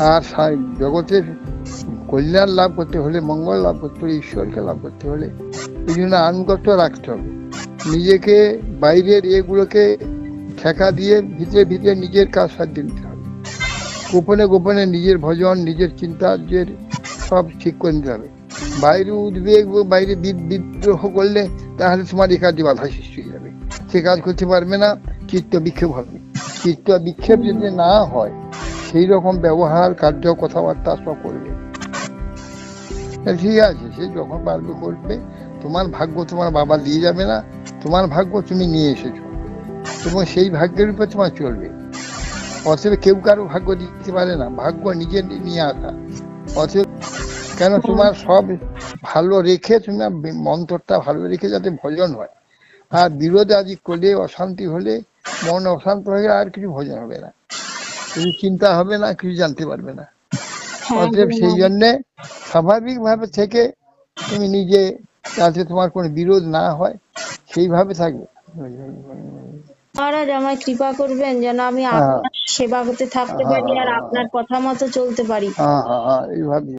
আর জগতের কল্যাণ লাভ করতে হলে, মঙ্গল লাভ করতে হলে, ঈশ্বরকে লাভ করতে হলে এই জন্য আনুগত্য রাখতে হবে। নিজেকে বাইরের এগুলোকে ঠেকা দিয়ে ভিতরে ভিতরে নিজের কাজ সারিয়ে নিতে হবে। গোপনে গোপনে নিজের ভজন, নিজের চিন্তার সব ঠিক করে নিতে হবে। বাইরে উদ্বেগ, বাইরে বিদ্রোহ করলে তাহলে তোমার একাধিক বাধা সৃষ্টি হয়ে যাবে, সে কাজ করতে পারবে না, চিত্ত বিক্ষেপ হবে। চিত্ত বিক্ষেপ যদি না হয়, সেই রকম ব্যবহার, কার্য, কথাবার্তা সব করবে। ঠিক আছে, সে যখন পারবে করবে। তোমার ভাগ্য তোমার বাবা দিয়ে যাবে না, তোমার ভাগ্য তুমি নিয়ে এসেছো এবং সেই ভাগ্যের উপর তোমার চলবে। অতএব কেউ কারো ভাগ্য দিতে পারে না, ভাগ্য নিজে নিয়ে আসা। অতএব কেন তোমার সব ভালো রেখে, তোমার মন্ত্রটা ভালো রেখে যাতে ভজন হয়। আর বিরোধ আদি করলে, অশান্তি হলে, মন অশান্ত হয়ে আর কিছু ভজন হবে না, কিছু চিন্তা হবে না, কিছু জানতে পারবে না। অতএব সেই জন্যে স্বাভাবিক ভাবে থেকে তুমি নিজে, যাতে তোমার কোনো বিরোধ না হয় সেইভাবে থাকবে। মহারাজ আমায় কৃপা করবেন যেন আমি আপনার সেবা করতে থাকতে পারি আর আপনার কথা মতো চলতে পারি। এইভাবে